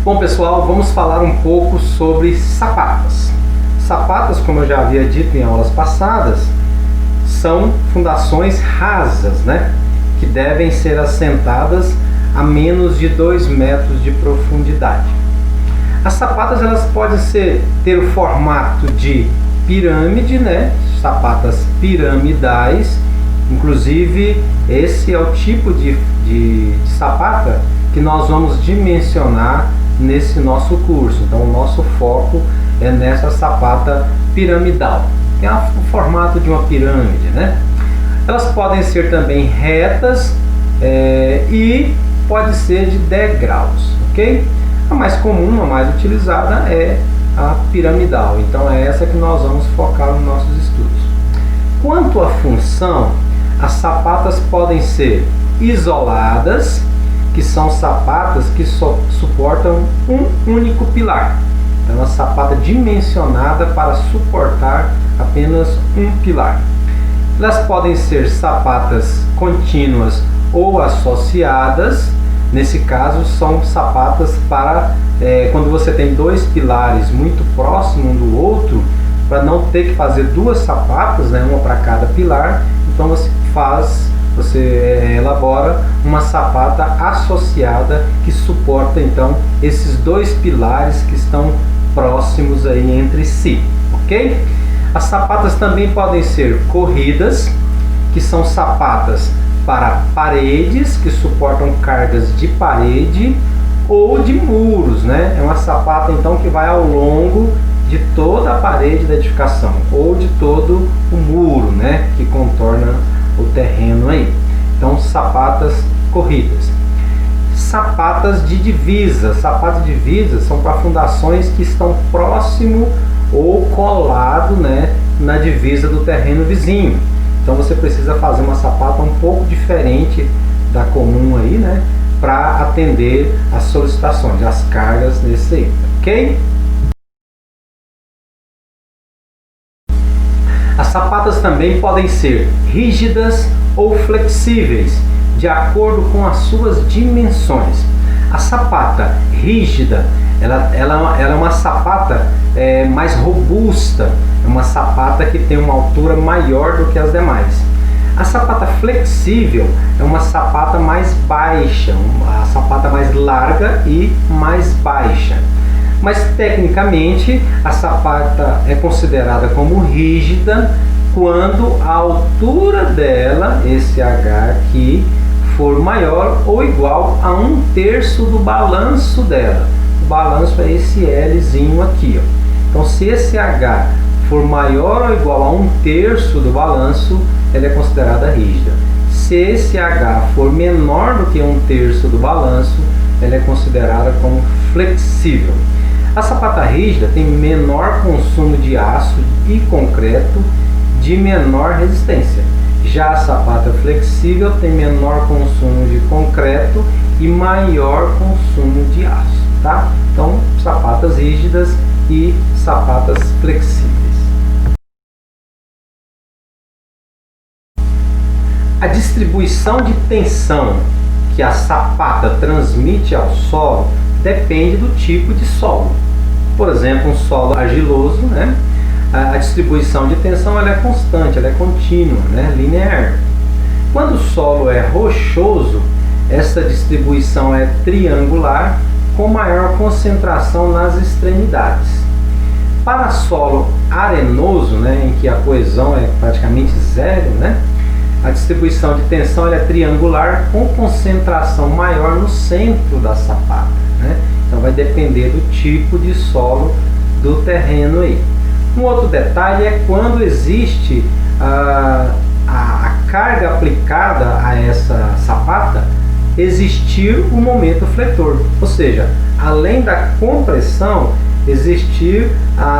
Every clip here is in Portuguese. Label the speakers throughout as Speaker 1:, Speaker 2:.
Speaker 1: Bom pessoal, vamos falar um pouco sobre sapatas. Sapatas, como eu já havia dito em aulas passadas, são fundações rasas, né? Que devem ser assentadas a menos de 2 metros de profundidade. As sapatas elas podem ter o formato de pirâmide, né? Sapatas piramidais. Inclusive, esse é o tipo de sapata que nós vamos dimensionar nesse nosso curso. Então, o nosso foco é nessa sapata piramidal. Tem o formato de uma pirâmide, né? Elas podem ser também retas e pode ser de degraus, ok? A mais comum, a mais utilizada é a piramidal. Então, é essa que nós vamos focar nos nossos estudos. Quanto à função, as sapatas podem ser isoladas, que são sapatas que suportam um único pilar. Então, uma sapata dimensionada para suportar apenas um pilar. Elas podem ser sapatas contínuas ou associadas. Nesse caso, são sapatas para quando você tem 2 pilares muito próximos um do outro, para não ter que fazer 2 sapatas, né, uma para cada pilar. Então você elabora uma sapata associada que suporta então esses 2 pilares que estão próximos aí entre si, ok? As sapatas também podem ser corridas, que são sapatas para paredes, que suportam cargas de parede ou de muros, né? É uma sapata então que vai ao longo de toda a parede da edificação ou de todo o muro, né, que contorna o terreno aí. Então, sapatas corridas. Sapatas de divisa. Sapatos de divisa são para fundações que estão próximo ou colado, né, na divisa do terreno vizinho. Então você precisa fazer uma sapata um pouco diferente da comum aí, né, para atender as solicitações, as cargas nesse aí, ok? As sapatas também podem ser rígidas ou flexíveis, de acordo com as suas dimensões. A sapata rígida, ela é uma sapata mais robusta, é uma sapata que tem uma altura maior do que as demais. A sapata flexível é uma sapata mais baixa, uma sapata mais larga e mais baixa. Mas tecnicamente a sapata é considerada como rígida quando a altura dela, esse H aqui, for maior ou igual a 1/3 do balanço dela. O balanço é esse Lzinho aqui, ó. Então, se esse H for maior ou igual a 1/3 do balanço, ela é considerada rígida. Se esse H for menor do que 1/3 do balanço, ela é considerada como flexível. A sapata rígida tem menor consumo de aço e concreto, de menor resistência. Já a sapata flexível tem menor consumo de concreto e maior consumo de aço, tá? Então, sapatas rígidas e sapatas flexíveis. A distribuição de tensão que a sapata transmite ao solo depende do tipo de solo. Por exemplo, um solo argiloso, né? A distribuição de tensão ela é constante, ela é contínua, né? Linear. Quando o solo é rochoso, essa distribuição é triangular, com maior concentração nas extremidades. Para solo arenoso, né, em que a coesão é praticamente zero, né? A distribuição de tensão ela é triangular, com concentração maior no centro da sapata, né? Então vai depender do tipo de solo do terreno aí. Um outro detalhe é quando existe a carga aplicada a essa sapata, existir o momento fletor, ou seja, além da compressão, existir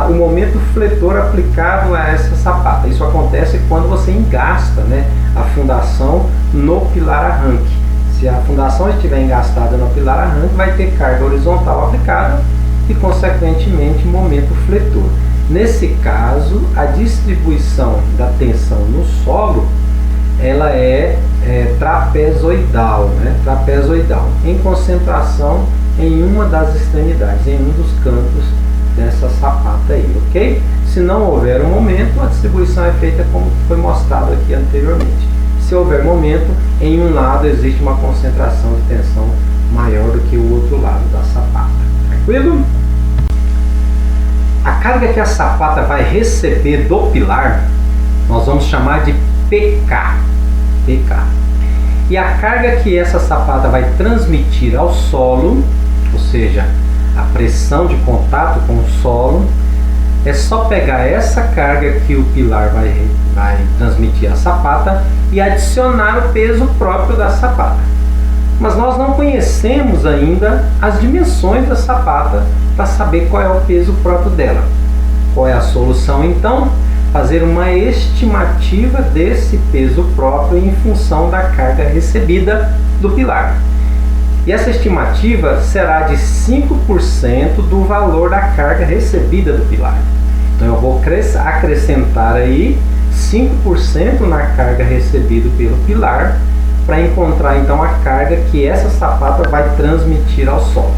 Speaker 1: o momento fletor aplicado a essa sapata. Isso acontece quando você engasta, né, a fundação no pilar arranque. Se a fundação estiver engastada no pilar arranque, vai ter carga horizontal aplicada e, consequentemente, momento fletor. Nesse caso, a distribuição da tensão no solo ela é trapezoidal, né? Trapezoidal, em concentração em uma das extremidades, em um dos cantos dessa sapata aí, ok? Se não houver um momento, a distribuição é feita como foi mostrado aqui anteriormente. Se houver momento, em um lado existe uma concentração de tensão maior do que o outro lado da sapata. Tranquilo? A carga que a sapata vai receber do pilar, nós vamos chamar de PK. PK. E a carga que essa sapata vai transmitir ao solo, ou seja, a pressão de contato com o solo, é só pegar essa carga que o pilar vai transmitir à sapata e adicionar o peso próprio da sapata. Mas nós não conhecemos ainda as dimensões da sapata para saber qual é o peso próprio dela. Qual é a solução então? Fazer uma estimativa desse peso próprio em função da carga recebida do pilar. E essa estimativa será de 5% do valor da carga recebida do pilar. Então eu vou acrescentar aí 5% na carga recebida pelo pilar para encontrar então a carga que essa sapata vai transmitir ao solo.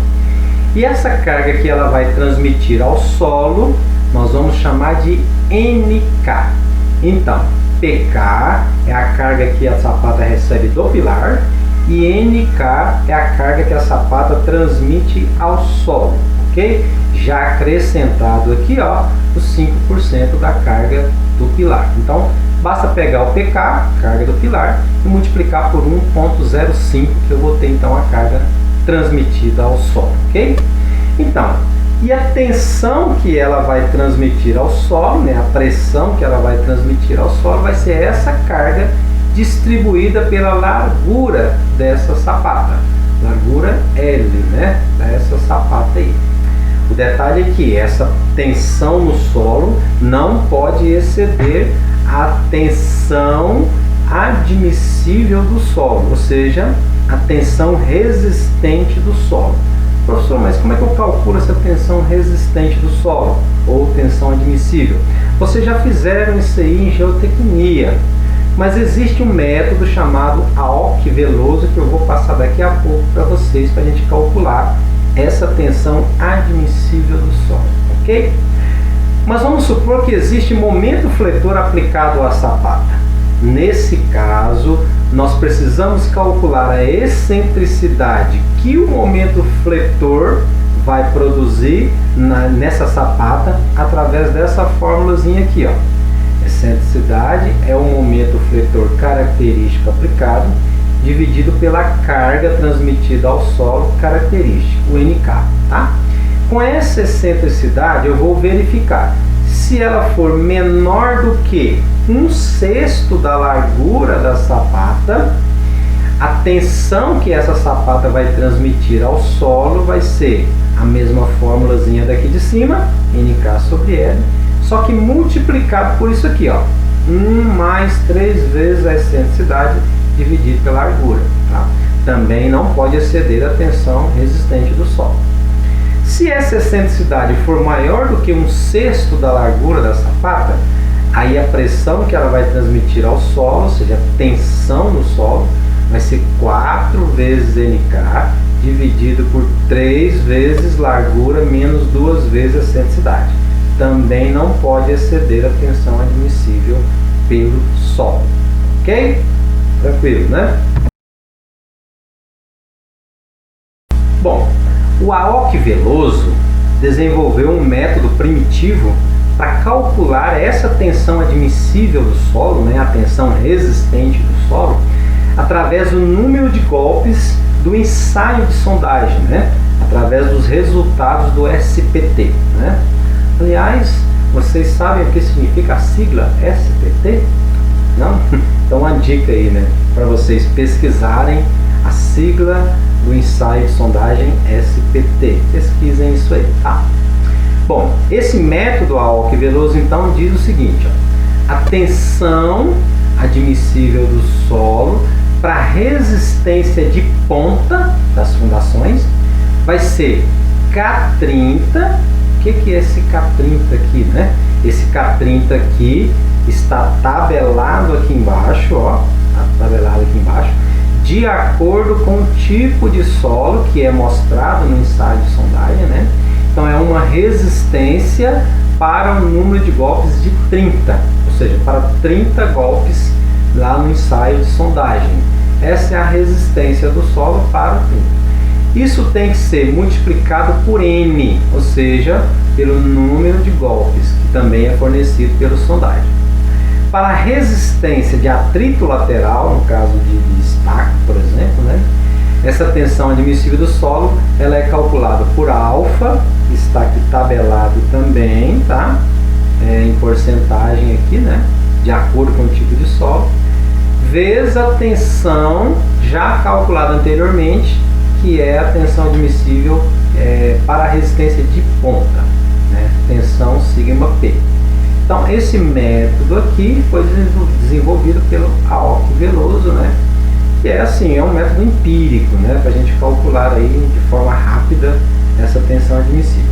Speaker 1: E essa carga que ela vai transmitir ao solo, nós vamos chamar de NK. Então, PK é a carga que a sapata recebe do pilar e NK é a carga que a sapata transmite ao solo, ok? Já acrescentado aqui, ó, os 5% da carga do pilar. Então, basta pegar o PK, carga do pilar, e multiplicar por 1,05, que eu vou ter então a carga transmitida ao solo, ok? Então, e a tensão que ela vai transmitir ao solo, né, a pressão que ela vai transmitir ao solo, vai ser essa carga distribuída pela largura dessa sapata. Largura L, né, dessa sapata aí. O detalhe é que essa tensão no solo não pode exceder a tensão admissível do solo, ou seja, a tensão resistente do solo. Professor, mas como é que eu calculo essa tensão resistente do solo ou tensão admissível? Vocês já fizeram isso aí em geotecnia, mas existe um método chamado Aoki-Veloso que eu vou passar daqui a pouco para vocês, para a gente calcular essa tensão admissível do solo, ok? Mas vamos supor que existe momento fletor aplicado à sapata. Nesse caso, nós precisamos calcular a excentricidade que o momento fletor vai produzir nessa sapata através dessa fórmulazinha aqui, ó. Excentricidade é o momento fletor característico aplicado dividido pela carga transmitida ao solo característico, o NK, tá? Com essa excentricidade eu vou verificar se ela for menor do que 1/6 da largura da sapata, a tensão que essa sapata vai transmitir ao solo vai ser a mesma fórmulazinha daqui de cima, NK sobre L, só que multiplicado por isso aqui, ó, 1 mais 3 vezes a excentricidade dividido pela largura, tá? Também não pode exceder a tensão resistente do solo. Se essa excentricidade for maior do que 1/6 da largura da sapata, aí a pressão que ela vai transmitir ao solo, ou seja, a tensão no solo, vai ser 4 vezes NK dividido por 3 vezes largura menos 2 vezes a excentricidade. Também não pode exceder a tensão admissível pelo solo, ok? Tranquilo, né? Bom, o Aoki-Veloso desenvolveu um método primitivo para calcular essa tensão admissível do solo, né, a tensão resistente do solo, através do número de golpes do ensaio de sondagem, né, através dos resultados do SPT. Né? Aliás, vocês sabem o que significa a sigla SPT? Não? Então uma dica aí, né, para vocês pesquisarem a sigla do ensaio de sondagem SPT. Pesquisem isso aí, tá? Bom, esse método Aoki-Veloso então diz o seguinte, ó, a tensão admissível do solo para resistência de ponta das fundações vai ser K30. O que é esse K30 aqui, né? Esse K30 aqui está tabelado aqui embaixo, ó, tá tabelado aqui embaixo, de acordo com o tipo de solo que é mostrado no ensaio de sondagem, né? Então é uma resistência para um número de golpes de 30, ou seja, para 30 golpes lá no ensaio de sondagem. Essa é a resistência do solo para o 30. Isso tem que ser multiplicado por N, ou seja, pelo número de golpes, que também é fornecido pelo sondagem. Para a resistência de atrito lateral, no caso de estaque, por exemplo, né, essa tensão admissível do solo ela é calculada por alfa, está aqui tabelado também, tá? Em porcentagem aqui, né, de acordo com o tipo de solo, vezes a tensão já calculada anteriormente, que é a tensão admissível para a resistência de ponta, né? Tensão sigma P. Então esse método aqui foi desenvolvido pelo Aoki Veloso, né? Que é assim, é um método empírico, né? Para a gente calcular aí de forma rápida essa tensão admissível.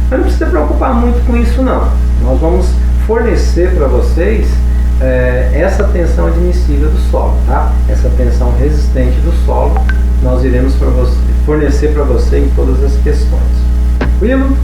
Speaker 1: Mas não precisa se preocupar muito com isso não. Nós vamos fornecer para vocês essa tensão admissível do solo, tá? Essa tensão resistente do solo nós iremos fornecer para você em todas as questões. Tranquilo?